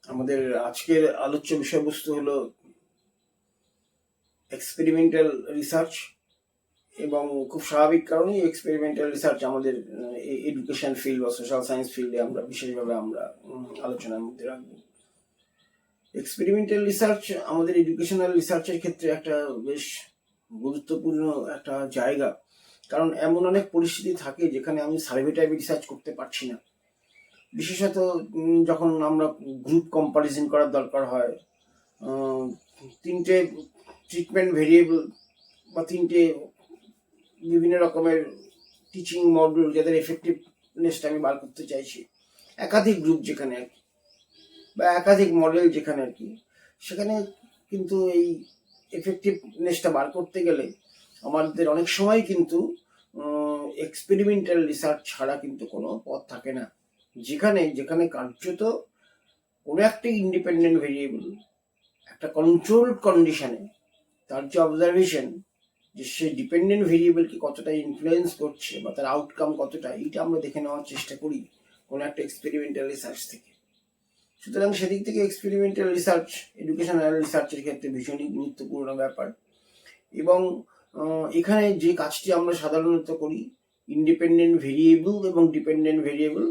আমাদের আজকের আলোচ্য বিষয়বস্তু হলো এক্সপেরিমেন্টাল রিসার্চ, এবং খুব স্বাভাবিক কারণেই এক্সপেরিমেন্টাল রিসার্চ আমাদের এডুকেশন ফিল্ড বা সোশ্যাল সায়েন্স ফিল্ডে আমরা বিশেষভাবে আলোচনার মধ্যে রাখবো। এক্সপেরিমেন্টাল রিসার্চ আমাদের এডুকেশনাল রিসার্চের ক্ষেত্রে একটা বেশ গুরুত্বপূর্ণ একটা জায়গা, কারণ এমন অনেক পরিস্থিতি থাকে যেখানে আমি সার্ভে টাইপে রিসার্চ করতে পারছি না। বিশেষত যখন আমরা গ্রুপ কম্পারিজন করার দরকার হয়, তিনটে ট্রিটমেন্ট ভেরিয়েবল বা তিনটে বিভিন্ন রকমের টিচিং মডেল যাদের এফেক্টিভনেসটা আমি বার করতে চাইছি, একাধিক গ্রুপ যেখানে আর কি, বা একাধিক মডেল যেখানে আর কি, সেখানে কিন্তু এই এফেক্টিভনেসটা বার করতে গেলে আমাদের অনেক সময় কিন্তু এক্সপেরিমেন্টাল রিসার্চ ছাড়া কিন্তু কোনো পথ থাকে না। যেখানে যেখানে কার্যত কোনো একটা ইন্ডিপেন্ডেন্ট ভেরিয়েবল একটা কন্ট্রোল কন্ডিশনে তার যে অবজারভেশন, যে সে ডিপেন্ডেন্ট ভেরিয়েবলকে কতটা ইনফ্লুয়েন্স করছে বা তার আউটকাম কতটা, এইটা আমরা দেখে নেওয়ার চেষ্টা করি কোনো একটা এক্সপেরিমেন্টাল রিসার্চ থেকে। সুতরাং সেদিক থেকে এক্সপেরিমেন্টাল রিসার্চ এডুকেশনাল রিসার্চের ক্ষেত্রে ভীষণই গুরুত্বপূর্ণ ব্যাপার। এবং এখানে যে কাজটি আমরা সাধারণত করি, ইন্ডিপেন্ডেন্ট ভেরিয়েবল এবং ডিপেন্ডেন্ট ভেরিয়েবল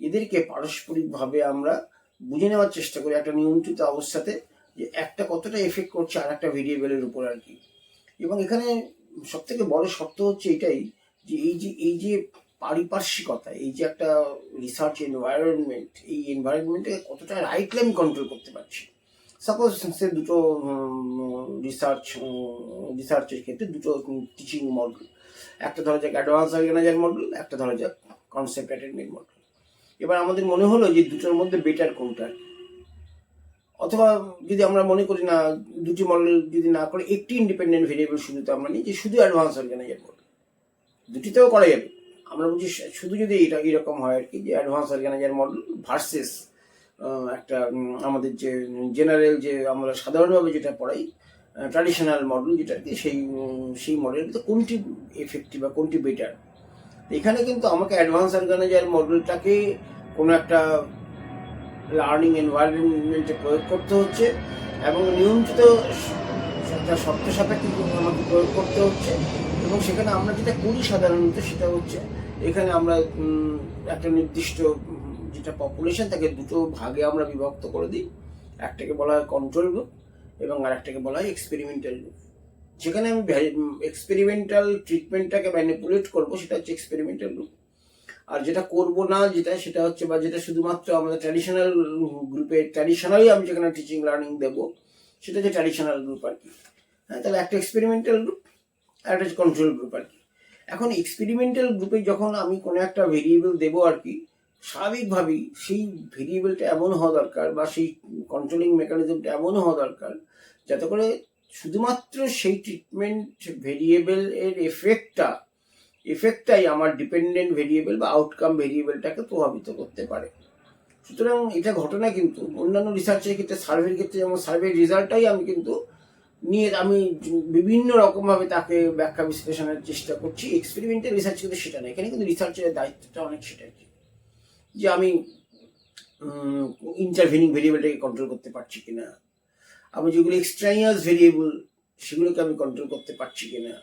এদেরকে পারস্পরিকভাবে আমরা বুঝে নেওয়ার চেষ্টা করি একটা নিয়ন্ত্রিত অবস্থাতে, যে একটা কতটা এফেক্ট করছে আর একটা ভেরিয়েবলের উপর আর কি। এবং এখানে সব থেকে বড় শর্ত হচ্ছে এটাই, যে এই যে পারিপার্শ্বিকতা, এই যে একটা রিসার্চ এনভায়রনমেন্ট, এই এনভায়রনমেন্টে কতটা রাইটলি আমি কন্ট্রোল করতে পারছি। সাপোজ সে দুটো রিসার্চের ক্ষেত্রে দুটো টিচিং মডেল, একটা ধরা যাক অ্যাডভান্স অর্গানাইজার মডেল, একটা ধরা যাক কনসেপ্ট অ্যাটেনমেন্ট মডেল। এবার আমাদের মনে হলো যে দুটোর মধ্যে বেটার কোনটা, অথবা যদি আমরা মনে করি না দুটি মডেল যদি না করে একটি ইন্ডিপেন্ডেন্ট ভেরিয়েবল শুধু তো আমরা নিই, যে শুধু অ্যাডভান্স অর্গানাইজার মডেল, দুটিতেও করা যাবে। আমরা বুঝি শুধু যদি এটা এরকম হয় আর কি, যে অ্যাডভান্স অর্গানাইজার মডেল ভার্সেস একটা আমাদের যে জেনারেল, যে আমরা সাধারণভাবে যেটা পড়াই ট্র্যাডিশনাল মডেল, যেটা আর কি, সেই মডেলটা কোনটি এফেক্টিভ বা কোনটি বেটার। এখানে কিন্তু আমাকে অ্যাডভান্স অর্গানাইজার মডেলটাকে কোনো একটা লার্নিং এনভায়রনমেন্টে প্রয়োগ করতে হচ্ছে, এবং নিয়ন্ত্রিত একটা শর্ত সাপেক্ষে আমাকে প্রয়োগ করতে হচ্ছে। এবং সেখানে আমরা যেটা করি সাধারণত সেটা হচ্ছে, এখানে আমরা একটা নির্দিষ্ট যেটা পপুলেশন তাকে দুটো ভাগে আমরা বিভক্ত করে দিই। একটাকে বলা হয় কন্ট্রোল গ্রুপ এবং আর একটাকে বলা হয় এক্সপেরিমেন্টাল গ্রুপ। যেখানে আমি এক্সপেরিমেন্টাল ট্রিটমেন্টটাকে ম্যানিপুলেট করবো সেটা হচ্ছে এক্সপেরিমেন্টাল গ্রুপ, আর যেটা করব না সেটা হচ্ছে, বা যেটা শুধুমাত্র আমাদের ট্র্যাডিশনাল গ্রুপে ট্র্যাডিশনালি আমি যেখানে টিচিং লার্নিং দেবো সেটা যে ট্র্যাডিশনাল গ্রুপ আর কি। হ্যাঁ, তাহলে একটা এক্সপেরিমেন্টাল গ্রুপ আর একটা কন্ট্রোল গ্রুপ আর কি। এখন এক্সপেরিমেন্টাল গ্রুপে যখন আমি কোনো একটা ভেরিয়েবল দেবো আর কি, স্বাভাবিকভাবেই সেই ভেরিয়েবলটা এমন হওয়া দরকার বা সেই কন্ট্রোলিং মেকানিজমটা এমন হওয়া দরকার যাতে করে শুধুমাত্র সেই ট্রিটমেন্ট ভেরিয়েবল এর এফেক্টটাই আমার ডিপেন্ডেন্ট ভেরিয়েবল বা আউটকাম ভেরিয়েবলটাকে প্রভাবিত করতে পারে। সুতরাং এটা ঘটনা কিন্তু অন্যান্য রিসার্চের ক্ষেত্রে, সার্ভের ক্ষেত্রে যেমন সার্ভের রেজাল্টটাই আমি কিন্তু নিয়ে আমি বিভিন্ন রকমভাবে তাকে ব্যাখ্যা বিশ্লেষণের চেষ্টা করছি। এক্সপেরিমেন্টাল রিসার্চ কিন্তু সেটা না, এখানে কিন্তু রিসার্চের দায়িত্বটা অনেক সেটা কি, যে আমি ইন্টারভিনিং ভেরিয়েবলটাকে কন্ট্রোল করতে পারছি কিনা, আমি যেগুলো এক্সট্রানিয়াস ভেরিয়েবল সেগুলোকে আমি কন্ট্রোল করতে পারছি কিনা,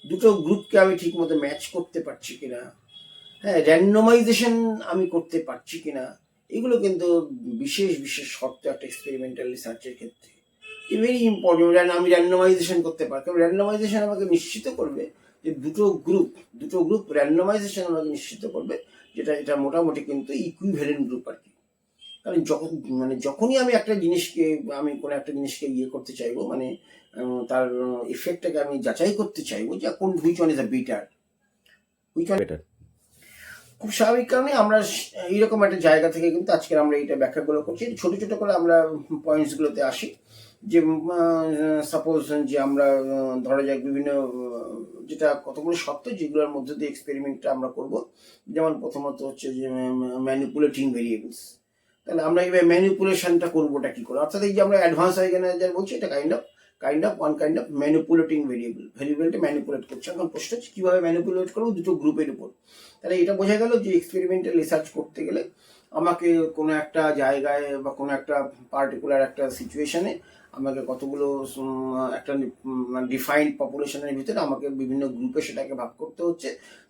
দুটো গ্রুপকে আমি ঠিক মতো ম্যাচ করতে পারছি কিনা, হ্যাঁ, র্যান্ডমাইজেশন আমি করতে পারছি কিনা, এগুলো কিন্তু বিশেষ বিশেষ শর্ত একটা এক্সপেরিমেন্টাল রিসার্চের ক্ষেত্রে ভেরি ইম্পর্টেন্ট। আমি র্যান্ডমাইজেশন করতে পারি, কারণ র্যান্ডমাইজেশন আমাকে নিশ্চিত করবে যে দুটো গ্রুপ র্যান্ডমাইজেশন আমাকে নিশ্চিত করবে যেটা এটা মোটামুটি কিন্তু ইকুইভ্যালেন্ট গ্রুপ আর কি। কারণ যখনই আমি একটা জিনিসকে কোনো একটা জিনিসকে করতে চাইবো, মানে তার ইফেক্টটাকে আমি যাচাই করতে চাইবো যে কোন which one is a better, খুব স্বাভাবিক কারণে আমরা এইরকম একটা জায়গা থেকে কিন্তু আজকে আমরা এইটা ব্যাখ্যাগুলো করছি। ছোট ছোট করে আমরা পয়েন্টসগুলোতে আসি, যে সাপোজ যে আমরা ধরা যাক বিভিন্ন যেটা কতগুলো শর্ত যেগুলোর মধ্যে দিয়ে এক্সপেরিমেন্টটা আমরা করব। যেমন প্রথমত হচ্ছে যে ম্যানিপুলেটিং ভেরিয়েবলস। তাহলে আমরা এইভাবে ম্যানিপুলেশনটা করবোটা কি করে, অর্থাৎ এই যে আমরা অ্যাডভান্স অর্গানাইজার বলছি, এটা কাইন্ড অফ ম্যানিপুলেটিং ভেরিয়েবলটা ম্যানিপুলেট করছে। এখন প্রশ্ন হচ্ছে কিভাবে ম্যানিপুলেট করবো দুটো গ্রুপের উপর। তাহলে এটা বোঝা গেল যে এক্সপেরিমেন্টাল রিসার্চ করতে গেলে আমাকে কোনো একটা জায়গায় বা কোনো একটা পার্টিকুলার একটা সিচুয়েশনে আমাকে কতগুলো একটা ডিফাইন্ড পপুলেশনের ভিতরে আমাকে বিভিন্ন গ্রুপে সেটাকে ভাগ করতে হচ্ছে।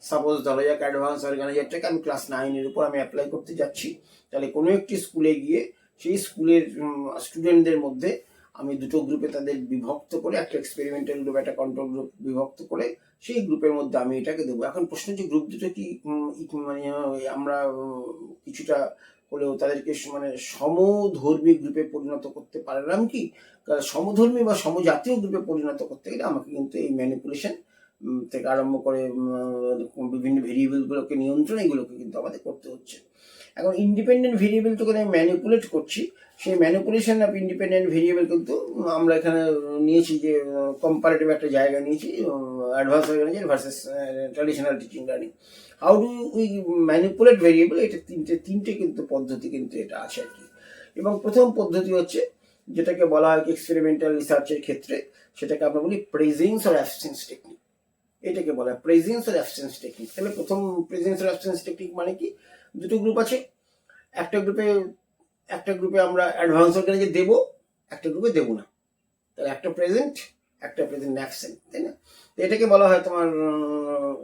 সাপোজ ধরা যাক অ্যাডভান্স অর্গানাইজারটাকে আমি ক্লাস 9-এর উপর আমি অ্যাপ্লাই করতে যাচ্ছি, তাহলে কোনো একটি স্কুলে গিয়ে সেই স্কুলের স্টুডেন্টদের মধ্যে আমি দুটো গ্রুপে তাদের বিভক্ত করে, একটা এক্সপেরিমেন্টাল গ্রুপ একটা কন্ট্রোল গ্রুপ বিভক্ত করে সেই গ্রুপের মধ্যে আমি এটাকে দেবো। এখন প্রশ্ন হচ্ছে গ্রুপ দুটো কি মানে আমরা কিছুটা হলেও তাদেরকে মানে সমধর্মী গ্রুপে পরিণত করতে পারলাম কি? সমধর্মী বা সমজাতীয় গ্রুপে পরিণত করতে গেলে আমাকে কিন্তু এই ম্যানিপুলেশন থেকে আরম্ভ করে বিভিন্ন ভেরিয়েবলগুলোকে নিয়ন্ত্রণ এগুলোকে কিন্তু আমাদের করতে হচ্ছে। এখন ইন্ডিপেন্ডেন্ট ভেরিয়েবলটাকে আমি ম্যানিপুলেট করছি, সেই ম্যানিপুলেশন অফ ইন্ডিপেন্ডেন্ট ভেরিয়েবল কিন্তু আমরা এখানে নিয়েছি যে কম্পারেটিভ একটা জায়গা নিয়েছি advance organizer versus traditional teaching learning. How do we manipulate variable, এটা তিনটে কিন্তু পদ্ধতি কিন্তু এটা আছে আর কি। এবং প্রথম পদ্ধতি হচ্ছে যেটাকে বলা হয় এক্সপেরিমেন্টাল রিসার্চের ক্ষেত্রে, সেটাকে আমরা বলি প্রেজেন্স অর অ্যাবসেন্স টেকনিক। এটাকে বলা হয় প্রেজেন্স অর অ্যাবসেন্স টেকনিক। তাহলে প্রথম প্রেজেন্স অর অ্যাবসেন্স টেকনিক মানে কি? দুটো গ্রুপ আছে, একটা গ্রুপে আমরা অ্যাডভান্স অর্গানাইজার দেবো, একটা গ্রুপে দেবো না, তাহলে একটা প্রেজেন্ট একটা প্রেজেন্ট অ্যাবসেন্ট, তাই না? তো এটাকে বলা হয় তোমার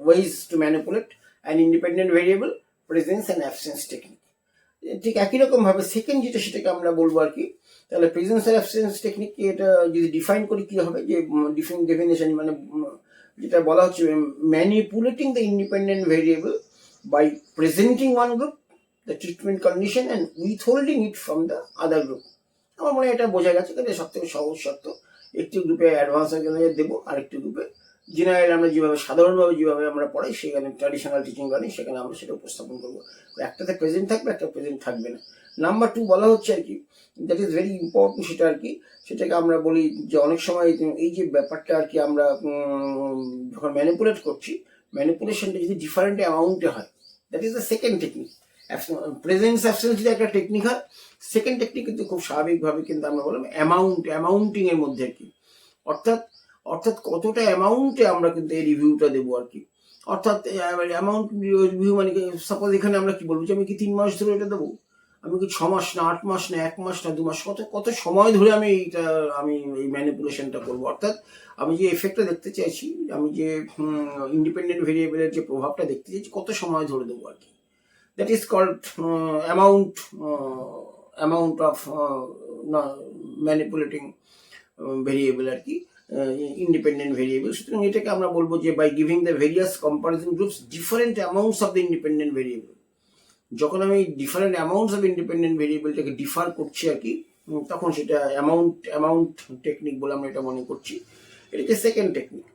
ways to manipulate an independent variable, presence and absence technique. ঠিক একই রকম ভাবে সেকেন্ড যেটা সেটাকে আমরা বলবো আর কি। তাহলে প্রেজেন্স আর অ্যাবসেন্স টেকনিককে এটা যদি ডিফাইন করি কি হবে, যে ডেফিনেশন মানে যেটা বলা হচ্ছে manipulating the independent variable by presenting one group the treatment condition and withholding it from the other group. আমার মনে হয় এটা বোঝা গেছে। তাহলে সব থেকে সহজ শর্ত, একটি গ্রুপে অ্যাডভান্স অর্গানাইজার দেবো, আরেকটি গ্রুপে জেনারেল আমরা যেভাবে সাধারণভাবে যেভাবে আমরা পড়াই সেখানে ট্র্যাডিশনাল টিচিং লার্নিং সেখানে আমরা সেটা উপস্থাপন করবো। একটাতে প্রেজেন্ট থাকবে, একটা প্রেজেন্ট থাকবে না। নাম্বার 2 বলা হচ্ছে আর কি, দ্যাট ইজ ভেরি ইম্পর্টেন্ট সেটা আর কি, সেটাকে আমরা বলি যে অনেক সময় এই যে ব্যাপারটা আর কি আমরা যখন ম্যানিপুলেট করছি, ম্যানিপুলেশনটা যদি ডিফারেন্ট অ্যামাউন্টে হয়, that is the second technique. Presence absence যদি একটা টেকনিক হয়, সেকেন্ড টেকনিক কিন্তু খুব স্বাভাবিকভাবে কিন্তু আমরা বললাম অ্যামাউন্টিং এর মধ্যে আর কি, অর্থাৎ কতটা অ্যামাউন্টে আমরা কিন্তু এই রিভিউটা দেবো আর কি। অর্থাৎ অ্যামাউন্ট রিভিউ মানে সাপোজ এখানে আমরা কি বলবো যে আমি কি 3 মাস ধরে এটা দেবো, আমি কি 6 মাস না 8 মাস না 1 মাস না 2 মাস, কত সময় ধরে আমি এই ম্যানিপুলেশনটা করবো। অর্থাৎ আমি যে এফেক্টটা দেখতে চাইছি, আমি যে ইন্ডিপেন্ডেন্ট ভেরিয়েবলের যে প্রভাবটা দেখতে চাইছি, কত সময় ধরে দেবো আর কি। That is called amount of manipulating variable আর কি, ইন্ডিপেন্ডেন্ট ভেরিয়েবল। সুতরাং এটাকে আমরা বলবো যে by giving the various comparison groups different amounts of the independent variable. যখন আমি ডিফারেন্ট অ্যামাউন্টস অফ ইন্ডিপেন্ডেন্ট ভেরিয়েবলটাকে ডিফার করছি আর কি, তখন সেটা অ্যামাউন্ট টেকনিক বলে আমরা এটা মনে করছি। এটা হচ্ছে সেকেন্ড টেকনিক।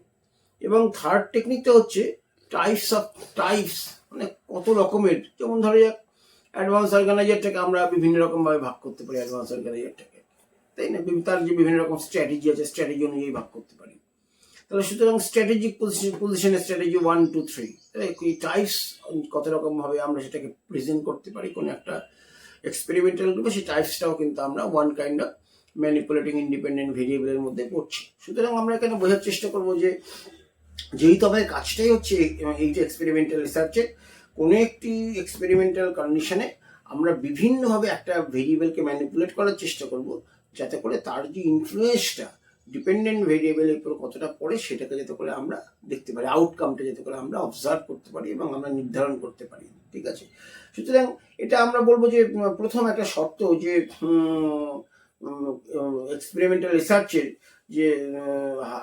এবং থার্ড টেকনিকটা হচ্ছে টাইপস, মানে কত রকমের। যেমন ধরো যাক অ্যাডভান্স অর্গানাইজারটাকে আমরা বিভিন্ন রকমভাবে ভাগ করতে পারি, অ্যাডভান্স অর্গানাইজারটাকে, তাই না? তার যে বিভিন্ন রকম স্ট্র্যাটেজি আছে, স্ট্র্যাটেজি অনুযায়ী ভাগ করতে পারি। তাহলে সুতরাং স্ট্র্যাটেজিক পজিশনের স্ট্র্যাটেজি 1 2 3, এই টাইপস কত রকম ভাবে আমরা সেটাকে প্রেজেন্ট করতে পারি কোনো একটা এক্সপেরিমেন্টাল গ্রুপে, সেই টাইপসটাও কিন্তু আমরা one kind of manipulating independent ভেরিয়েবলের মধ্যে পড়ছি। সুতরাং আমরা এখানে বোঝার চেষ্টা করবো যে যেহেতু আমাদের কাজটাই হচ্ছে এই যে এক্সপেরিমেন্টাল রিসার্চের, কোনো একটি এক্সপেরিমেন্টাল কন্ডিশনে আমরা বিভিন্নভাবে একটা ভেরিয়েবলকে ম্যানিপুলেট করার চেষ্টা করব, যাতে করে তার যে ইনফ্লুয়েন্সটা ডিপেন্ডেন্ট ভেরিয়েবলের উপর কতটা পড়ে সেটাকে যাতে করে আমরা দেখতে পারি, আউটকামটা যাতে করে আমরা অবজার্ভ করতে পারি এবং আমরা নির্ধারণ করতে পারি। ঠিক আছে? সুতরাং এটা আমরা বলবো যে প্রথম একটা শর্ত যে এক্সপেরিমেন্টাল রিসার্চের যে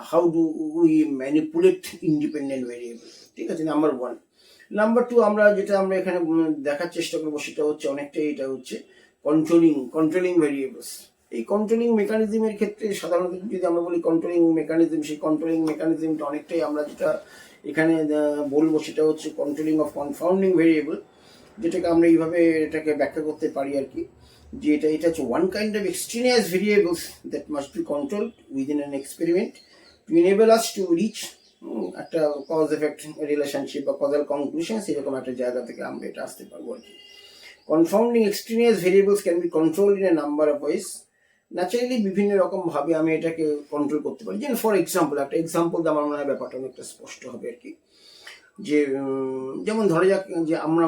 how do we manipulate independent variable. ঠিক আছে, নাম্বার 1। নাম্বার 2 আমরা এখানে দেখার চেষ্টা করবো সেটা হচ্ছে অনেকটাই এটা হচ্ছে কন্ট্রোলিং ভেরিয়েবলস। এই কন্ট্রোলিং মেকানিজমের ক্ষেত্রে সাধারণত যদি আমরা বলি কন্ট্রোলিং মেকানিজম, সেই কন্ট্রোলিং মেকানিজমটা অনেকটাই আমরা যেটা এখানে বলবো সেটা হচ্ছে কন্ট্রোলিং অফ কনফাউন্ডিং ভেরিয়েবল, যেটাকে আমরা এইভাবে এটাকে ব্যাখ্যা করতে পারি আর কি, যে এটা হচ্ছে one kind of extraneous variables that must be controlled within an experiment to enable us to reach একটা কজ এফেক্ট রিলেশনশিপ বা কজাল কনক্লুশন, সেরকম একটা জায়গা থেকে আমরা এটা আসতে পারবো আর কি। Confounding extraneous variables can be controlled in a number of ways. Naturally বিভিন্ন রকম ভাবে আমি এটাকে কন্ট্রোল করতে পারি। যেমন ফর এক্সাম্পল, একটা এক্সাম্পল দিয়ে আমার মনে হয় ব্যাপারটা অনেকটা স্পষ্ট হবে আর কি। যে যেমন ধরা যাক যে আমরা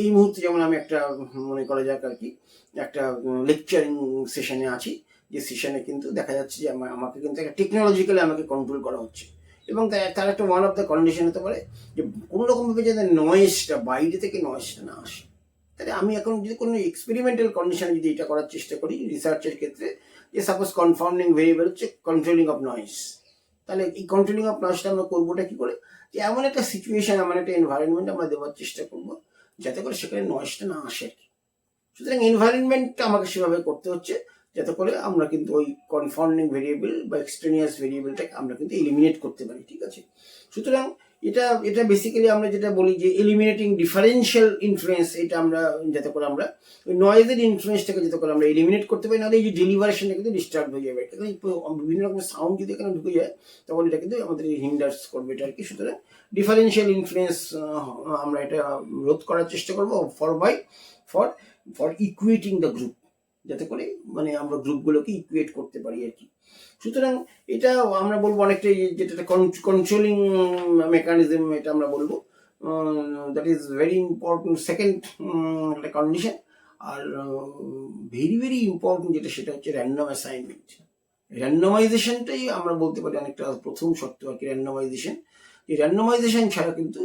এই মুহূর্তে যেমন আমি একটা মনে করা যাক আর কি একটা লেকচারিং সেশনে আছি, যে সেশনে কিন্তু দেখা যাচ্ছে যে আমাকে কিন্তু একটা টেকনোলজিক্যালি আমাকে কন্ট্রোল করা হচ্ছে, এবং তার একটা ওয়ান অফ দ্য কন্ডিশন হতে পারে যে কোনো রকমভাবে যাতে নয়েজটা বাইরে থেকে নয়েজটা না আসে। তাহলে আমি এখন যদি কোনো এক্সপেরিমেন্টাল কন্ডিশনে যদি এটা করার চেষ্টা করি রিসার্চের ক্ষেত্রে, যে সাপোজ কনফাউন্ডিং ভেরিয়েবল হচ্ছে কন্ট্রোলিং অফ নয়েজ, তাহলে এই কন্ট্রোলিং অফ নয়েজটা আমরা করবোটা কি করে, যে এমন একটা সিচুয়েশন এমন একটা এনভায়রনমেন্ট আমরা দেওয়ার চেষ্টা করবো যাতে করে সেখানে নয়েজটা না আসে আর কি। সুতরাং এনভায়রনমেন্টটা আমাকে সেভাবে করতে হচ্ছে যাতে করে আমরা কিন্তু ওই কনফাউন্ডিং ভেরিয়েবল বা এক্সট্রেনিয়াস ভেরিয়েবলটাকে আমরা কিন্তু এলিমিনেট করতে পারি, ঠিক আছে। সুতরাং এটা বেসিক্যালি আমরা যেটা বলি যে এলিমিনেটিং ডিফারেন্সিয়াল ইনফ্লুয়েন্স, এটা আমরা যাতে করে আমরা ওই নয়েজের ইনফ্লুয়েন্সটাকে যাতে করে আমরা এলিমিনেট করতে পারি, নাহলে এই যে ডেলিভারেশনটা কিন্তু ডিস্টার্ব হয়ে যাবে, বিভিন্ন রকমের সাউন্ড যদি এখানে ঢুকে যায় তখন এটা কিন্তু আমাদের হিন্ডার্স করবে এটা আর কি। সুতরাং ডিফারেন্সিয়াল ইনফ্লুয়েন্স আমরা এটা রোধ করার চেষ্টা করবো ফর ইকুয়েটিং দ্য গ্রুপ, যাতে করে মানে আমরা গ্রুপগুলোকে ইকুয়েট করতে পারি আর কি। সুতরাং এটা আমরা বলবো অনেকটা যেটা কন্ট্রোলিং মেকানিজম, এটা আমরা বলবো that is very important second একটা কন্ডিশন। আর ভেরি ভেরি ইম্পর্টেন্ট যেটা সেটা হচ্ছে র্যান্ডম অ্যাসাইনমেন্ট। র্যান্ডমাইজেশনটাই আমরা বলতে পারি অনেকটা প্রথম শর্ত আর কি র্যান্ডমাইজেশন। এই র্যান্ডমাইজেশন ছাড়া কিন্তু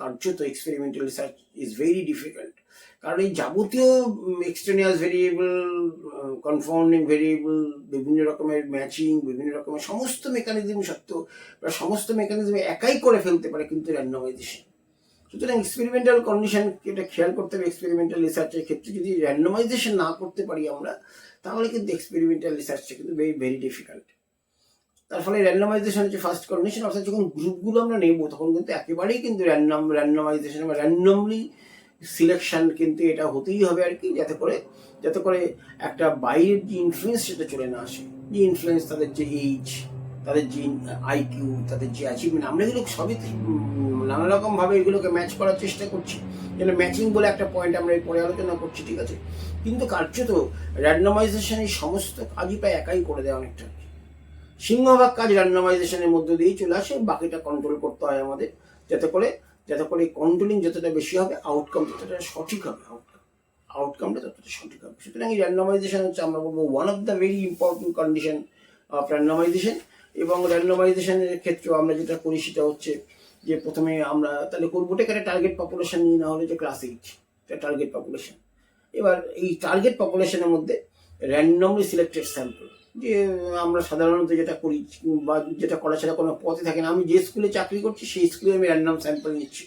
কার্যত experimental research is very difficult, কারণ এই যাবতীয় এক্সটেনিয়াস ভেরিয়েবল, কনফাউন্ডিং ভেরিয়েবল, বিভিন্ন রকমের ম্যাচিং, বিভিন্ন রকমের সমস্ত মেকানিজম সত্ত্বেও বা সমস্ত মেকানিজম একাই করে ফেলতে পারে কিন্তু র্যান্ডমাইজেশন। সুতরাং এক্সপেরিমেন্টাল কন্ডিশন এটা খেয়াল করতে হবে। এক্সপেরিমেন্টাল রিসার্চের ক্ষেত্রে যদি র্যান্ডমাইজেশন না করতে পারি আমরা, তাহলে কিন্তু এক্সপেরিমেন্টাল রিসার্চটা কিন্তু ভেরি ভেরি ডিফিকাল্ট। তার ফলে র্যান্ডমাইজেশন হচ্ছে ফার্স্ট কন্ডিশন, অর্থাৎ যখন গ্রুপগুলো আমরা নেব তখন কিন্তু একেবারেই কিন্তু র্যান্ডমাইজেশন বা র্যান্ডমলি সিলেকশন কিন্তু এটা হতেই হবে আর কি, যাতে করে একটা বাইরের যে ইনফ্লুয়েন্স সেটা চলে না আসে। যে ইনফ্লুয়েন্স তাদের যে এইজ, তাদের যে আইকিউ, তাদের যে অ্যাচিভমেন্ট, আমরা এগুলো সবই নানা রকমভাবে এগুলোকে ম্যাচ করার চেষ্টা করছি, যেন ম্যাচিং বলে একটা পয়েন্ট আমরা এরপরে আলোচনা করছি, ঠিক আছে। কিন্তু কার্যত র্যান্ডমাইজেশনের সমস্ত কাজই প্রায় একাই করে দেয় অনেকটা। সিংহভাগ কাজ র্যান্ডমাইজেশনের মধ্য দিয়েই চলে আসে, বাকিটা কন্ট্রোল করতে হয় আমাদের, যাতে করে কন্ট্রোলিং যতটা বেশি হবে আউটকাম ততটা সঠিক হবে, আউটকামটা ততটা সঠিক হবে। সুতরাং এই র্যান্ডমাইজেশন হচ্ছে আমরা বলবো one of the very important condition of randomisation. এবং র্যান্ডমাইজেশনের ক্ষেত্রেও আমরা যেটা করি সেটা হচ্ছে যে প্রথমে আমরা তাহলে করবোটা একটা টার্গেট পপুলেশন নিয়ে, না হলে যে ক্লাস 8 টার্গেট পপুলেশন। এবার এই টার্গেট পপুলেশনের মধ্যে র্যান্ডমলি সিলেক্টেড স্যাম্পল, যে আমরা সাধারণত যেটা করি বা যেটা করা ছাড়া কোনো পথে থাকে না, আমি যে স্কুলে চাকরি করছি সেই স্কুলে আমি র্যান্ডম স্যাম্পল নিচ্ছি,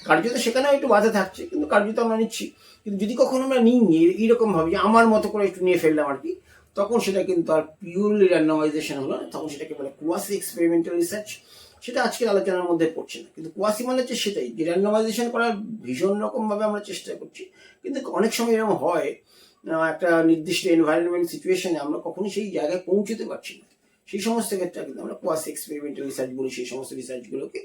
কার্যত সেখানেও একটু বাধা থাকছে কিন্তু কার্যত আমরা নিচ্ছি। কিন্তু যদি কখনো আমরা নিই এইরকম ভাবে যে আমার মতো করে একটু নিয়ে ফেললাম আর কি, তখন সেটা কিন্তু আর পিওরলি র্যান্ডমাইজেশন হলো না, তখন সেটাকে বলে কোয়াসি এক্সপেরিমেন্টাল রিসার্চ। সেটা আজকের আলোচনার মধ্যে পড়ছে না, কিন্তু কোয়াসি মানে হচ্ছে সেটাই, যে র্যান্ডমাইজেশন করার ভীষণ রকমভাবে আমরা চেষ্টা করছি, কিন্তু অনেক সময় এরকম হয় একটা নির্দিষ্ট এনভায়রনমেন্ট সিচুয়েশনে আমরা কখনোই সেই জায়গায় পৌঁছতে পারছি না, সেই সমস্ত ক্ষেত্রে কিন্তু আমরা কোয়াসি এক্সপেরিমেন্টাল রিসার্চ বলি সেই সমস্ত রিসার্চগুলোকে।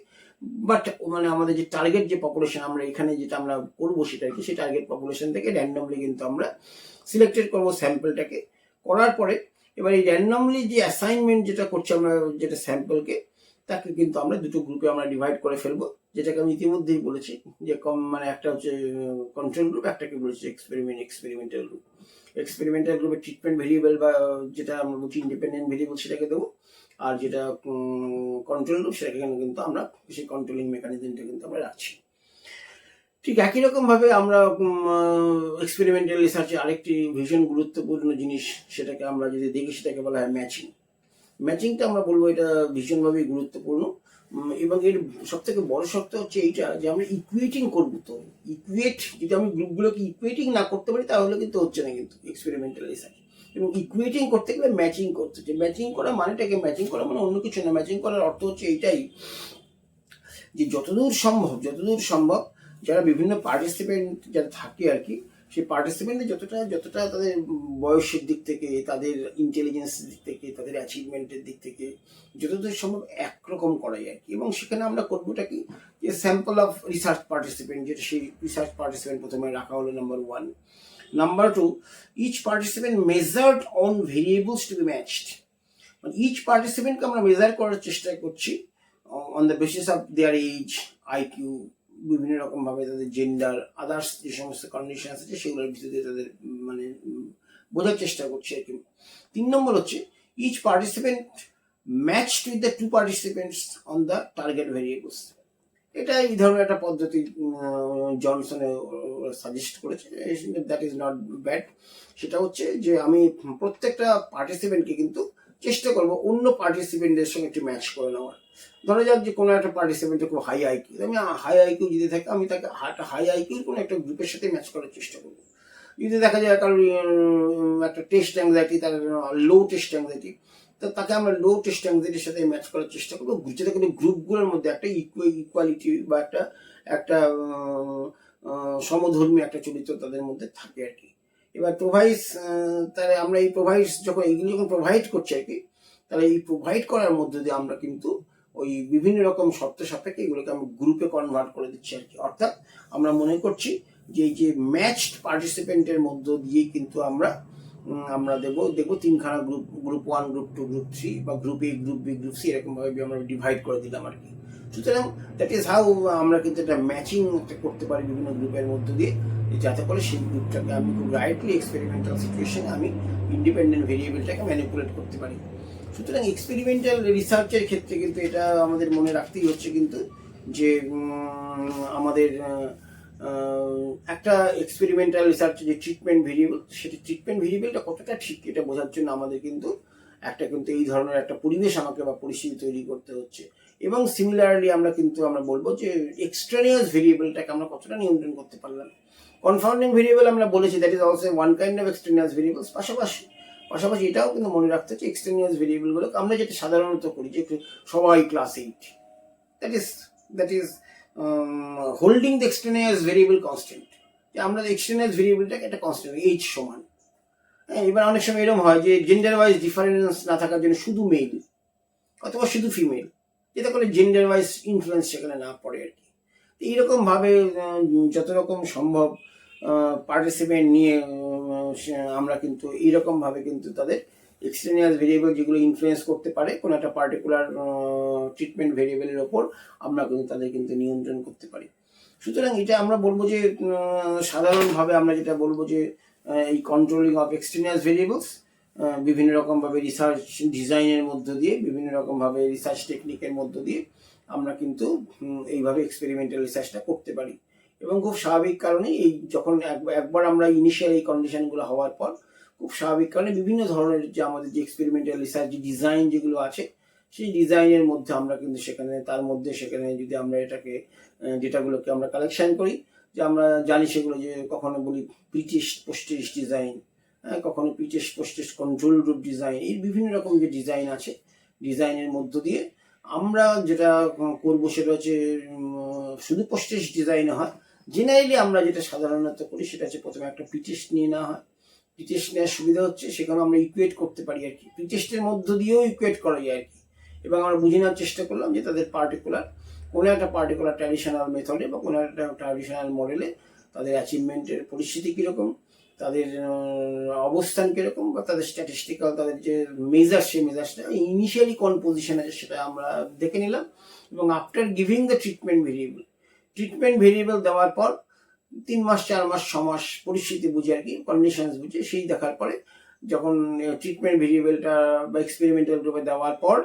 বাট মানে আমাদের যে টার্গেট যে পপুলেশন আমরা এখানে যেটা আমরা করবো সেটা কি, সেই টার্গেট পপুলেশন থেকে র্যান্ডমলি কিন্তু আমরা সিলেক্টেড করবো স্যাম্পলটাকে। করার পরে এবার এই র্যান্ডমলি যে অ্যাসাইনমেন্ট যেটা করছি আমরা, যেটা স্যাম্পলকে, তাকে কিন্তু আমরা দুটো গ্রুপে আমরা ডিভাইড করে ফেলবো, যেটাকে আমি ইতিমধ্যেই বলেছি যে মানে একটা হচ্ছে কন্ট্রোল গ্রুপ, একটাকে বলেছি এক্সপেরিমেন্টাল গ্রুপ। এক্সপেরিমেন্টাল গ্রুপের ট্রিটমেন্ট ভেরিয়েবল বা যেটা আমরা বলছি ইন্ডিপেন্ডেন্ট ভেরিয়েবল সেটাকে দেবো, আর যেটা কন্ট্রোল গ্রুপ সেটাকে কিন্তু আমরা সেই কন্ট্রোলিং মেকানিজমটা কিন্তু আমরা রাখছি। ঠিক একই রকম ভাবে আমরা এক্সপেরিমেন্টাল রিসার্চে আরেকটি ভীষণ গুরুত্বপূর্ণ জিনিস সেটাকে আমরা যদি দেখি সেটাকে বলা হয় ম্যাচিং। ম্যাচিংটা আমরা বলবো এটা ভীষণভাবেই গুরুত্বপূর্ণ, এবং এর সব থেকে বড় শর্ত হচ্ছে এইটা যে আমরা ইকুয়েটিং করবো। তো যদি আমি গ্রুপগুলোকে ইকুয়েটিং না করতে পারি তাহলে কিন্তু হচ্ছে না কিন্তু এক্সপেরিমেন্টাল রিসার্চ। এবং ইকুয়েটিং করতে গেলে ম্যাচিং করতে হচ্ছে। ম্যাচিং করা মানেটাকে, ম্যাচিং করা মানে অন্য কিছু না, ম্যাচিং করার অর্থ হচ্ছে এইটাই যে যতদূর সম্ভব যারা বিভিন্ন পার্টিসিপেন্ট যারা থাকে আর কি, সেই পার্টিসিপেন্টদের যতটা তাদের বয়সের দিক থেকে, তাদের ইন্টেলিজেন্সের দিক থেকে, তাদের অ্যাচিভমেন্টের দিক থেকে যতদূর সম্ভব একরকম করাই আর কি। এবং সেখানে আমরা করবোটা কি, যে স্যাম্পল অফ রিসার্চ পার্টিসিপেন্ট, যেটা সেই রিসার্চ পার্টিসিপেন্ট প্রথমে রাখা হলো number 1। Number 2, each participant measured on variables to be matched. মানে ইচ পার্টিসিপেন্টকে আমরা মেজার করার চেষ্টা করছি on the basis of their age, IQ, বিভিন্ন রকমভাবে তাদের জেন্ডার, আদার্স যে সমস্ত কন্ডিশন আছে সেগুলোর ভিত্তিতে তাদের মানে বোঝার চেষ্টা করছে আর কি। 3 নম্বর হচ্ছে each participant matched with the 2 participants on the target variables. এটা এই ধরনের একটা পদ্ধতি জনসনে সাজেস্ট করেছে, দ্যাট ইজ নট ব্যাড। সেটা হচ্ছে যে আমি প্রত্যেকটা পার্টিসিপেন্টকে কিন্তু চেষ্টা করবো অন্য পার্টিসিপেন্টদের সঙ্গে একটু ম্যাচ করে নেওয়ার। ধরা যাক যে কোনো একটা পার্টিসিপেন্টের খুব হাই আইকিউ, আমি হাই আইকিউ যদি থাকে আমি তাকে হাই আইকিউর কোনো একটা গ্রুপের সাথে ম্যাচ করার চেষ্টা করবো। যদি দেখা যায় কারোর একটা টেস্ট অ্যাংজাইটি, তার লো টেস্ট অ্যাংজাইটি, তো তাকে আমরা লো টেস্ট অ্যাংজাইটির সাথে ম্যাচ করার চেষ্টা করবো, যাতে করে গ্রুপগুলোর মধ্যে একটা ইকুয়ালিটি বা একটা সমধর্মী একটা চরিত্র তাদের মধ্যে থাকে আর কি। এবার প্রোভাইস, তাহলে আমরা এই প্রোভাইস যখন এইগুলো যখন প্রোভাইড করছি আর কি, তাহলে এই প্রোভাইড করার মধ্যে দিয়ে আমরা কিন্তু ওই বিভিন্ন রকম শর্ত সাপেক্ষে এগুলোকে আমরা গ্রুপে কনভার্ট করে দিচ্ছি আর কি। অর্থাৎ আমরা মনে করছি যে এই যে ম্যাচড পার্টিসিপেন্টের মধ্য দিয়ে কিন্তু আমরা দেখবো 3খানা গ্রুপ, গ্রুপ 1, গ্রুপ 2, গ্রুপ 3 বা group A, group B, group C এরকমভাবে আমরা ডিভাইড করে দিলাম আর কি। সুতরাং দ্যাট ইজ হাউ আমরা কিন্তু একটা ম্যাচিং করতে পারি বিভিন্ন গ্রুপের মধ্য দিয়ে, যাতে করে সেই গ্রুপটাকে আমি খুব রাইটলি এক্সপেরিমেন্টাল সিচুয়েশনে আমি ইন্ডিপেন্ডেন্ট ভেরিয়েবলটাকে ম্যানিপুলেট করতে পারি। সুতরাং এক্সপেরিমেন্টাল রিসার্চের ক্ষেত্রে কিন্তু এটা আমাদের মনে রাখতেই হচ্ছে কিন্তু যে আমাদের একটা এক্সপেরিমেন্টাল রিসার্চে যে ট্রিটমেন্ট ভেরিয়েবল, সেটা ট্রিটমেন্ট ভেরিয়েবলটা কতটা ঠিক এটা বোঝার জন্য আমাদের কিন্তু এই ধরনের একটা পরিবেশ আমাকে বা পরিস্থিতি তৈরি করতে হচ্ছে। এবং সিমিলারলি আমরা বলবো যে এক্সট্রানিয়াস ভেরিয়েবলটাকে আমরা কতটা নিয়ন্ত্রণ করতে পারলাম। কনফাউন্ডিং ভেরিয়েবল আমরা বলেছি, that is also one kind of extraneous variables. পাশাপাশি এটাও কিন্তু মনে রাখতে হচ্ছে এক্সট্রানিয়াস ভেরিয়েবলগুলো আমরা যেটা সাধারণত করি যে সবাই class 8, that is holding the extraneous variable constant, যে আমরা এক্সট্রানিয়াস ভেরিয়েবলটাকে একটা কনস্ট্যান্ট এইচ সমান। হ্যাঁ, এবার অনেক সময় এরকম হয় যে জেন্ডার ওয়াইজ ডিফারেন্স না থাকার জন্য শুধু মেল অথবা শুধু ফিমেল, যেটা করে জেন্ডার ওয়াইজ ইনফ্লুয়েন্স সেখানে না পড়ে আর কি। এইরকমভাবে যত রকম সম্ভব পার্টিসিপেন্ট নিয়ে আমরা কিন্তু এইরকমভাবে কিন্তু তাদের এক্সট্রানিয়াস ভেরিয়েবল যেগুলো ইনফ্লুয়েন্স করতে পারে কোনো একটা পার্টিকুলার ট্রিটমেন্ট ভেরিয়েবলের ওপর আমরা কিন্তু তাদের কিন্তু নিয়ন্ত্রণ করতে পারি। সুতরাং এটা আমরা বলবো যে সাধারণভাবে আমরা যেটা বলবো যে এই কন্ট্রোলিং অফ এক্সট্রানিয়াস ভেরিয়েবলস বিভিন্ন রকমভাবে রিসার্চ ডিজাইনের মধ্য দিয়ে, বিভিন্ন রকমভাবে রিসার্চ টেকনিকের মধ্য দিয়ে আমরা কিন্তু এইভাবে এক্সপেরিমেন্টাল রিসার্চটা করতে পারি। এবং খুব স্বাভাবিক কারণে এই যখন একবার আমরা ইনিশিয়াল এই কন্ডিশনগুলো হওয়ার পর খুব স্বাভাবিক কারণে বিভিন্ন ধরনের যে আমাদের যে এক্সপেরিমেন্টাল রিসার্চ ডিজাইন যেগুলো আছে সেই ডিজাইনের মধ্যে আমরা কিন্তু সেখানে যদি আমরা যেটাগুলোকে আমরা কালেকশন করি, যে আমরা জানি সেগুলো যে কখনো বলি প্রি-টেস্ট পোস্ট-টেস্ট ডিজাইন, কখনো pre-test post-test control group design, এই বিভিন্ন রকম যে ডিজাইন আছে ডিজাইনের মধ্য দিয়ে আমরা যেটা করবো সেটা হচ্ছে শুধু পোস্ট-টেস্ট ডিজাইনে হয়। জেনারেলি আমরা যেটা সাধারণত করি সেটা হচ্ছে প্রথমে একটা প্রি-টেস্ট নিয়ে নেওয়া হয়। প্রি-টেস্ট নেওয়ার সুবিধা হচ্ছে সেখানে আমরা ইকুয়েট করতে পারি আর কি, প্রি-টেস্টের মধ্য দিয়েও ইকুয়েট করা যায় আর কি। এবং আমরা বুঝে নেওয়ার চেষ্টা করলাম যে তাদের কোনো একটা পার্টিকুলার ট্র্যাডিশনাল মেথডে বা কোনো একটা ট্র্যাডিশনাল মডেলে তাদের অ্যাচিভমেন্টের পরিস্থিতি কীরকম, তাদের অবস্থান কীরকম, বা তাদের স্ট্যাটিস্টিক্যাল তাদের যে মেজার, সেই মেজার্সটা ইনিশিয়ালি কোন পজিশন আছে সেটা আমরা দেখে নিলাম। এবং after giving the treatment variable দেওয়ার পর 3 মাস 4 মাস 6 মাস পরিস্থিতি বুঝে আর কি, কন্ডিশনস বুঝে, সেই দেখার পরে যখন ট্রিটমেন্ট ভেরিয়েবলটা বা এক্সপেরিমেন্টাল গ্রুপে দেওয়ার পর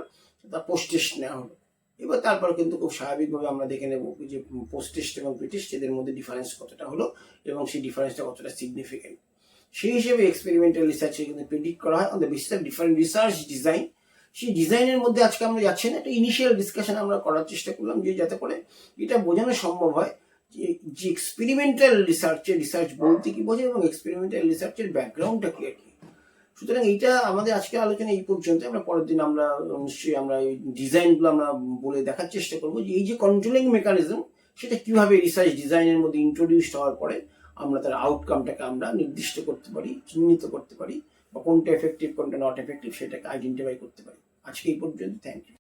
তা পোস্ট টেস্ট নেওয়া হলো। এবার তারপর কিন্তু খুব স্বাভাবিকভাবে আমরা দেখে নেব যে পোস্ট টেস্ট এবং প্রি টেস্ট এদের মধ্যে ডিফারেন্স কতটা হলো এবং সেই ডিফারেন্সটা কতটা সিগনিফিকেন্ট। সেই হিসেবে এক্সপেরিমেন্টাল রিসার্চে কিন্তু প্রেডিক্ট করা হয় on the basis of different research design. সেই ডিজাইনের মধ্যে আজকে আমরা যাচ্ছি না, একটা ইনিশিয়াল ডিসকাশন আমরা করার চেষ্টা করলাম যে যাতে করে এটা বোঝানো সম্ভব হয় যে এক্সপেরিমেন্টাল রিসার্চ বলতে কি বোঝে এবং এক্সপেরিমেন্টাল রিসার্চের ব্যাকগ্রাউন্ডটা কি আর কি। সুতরাং এইটা আমাদের আজকের আলোচনা এই পর্যন্ত। আমরা পরের দিন আমরা নিশ্চয়ই আমরা এই ডিজাইনগুলো আমরা বলে দেখার চেষ্টা করবো যে এই যে কন্ট্রোলিং মেকানিজম সেটা কিভাবে রিসার্চ ডিজাইনের মধ্যে ইন্ট্রোডিউসড হওয়ার পরে আমরা তার আউটকামটাকে আমরা নির্দিষ্ট করতে পারি, চিহ্নিত করতে পারি, বা কোনটা এফেক্টিভ কোনটা নট এফেক্টিভ সেটাকে আইডেন্টিফাই করতে পারি। আজকে এই পর্যন্ত, থ্যাংক ইউ।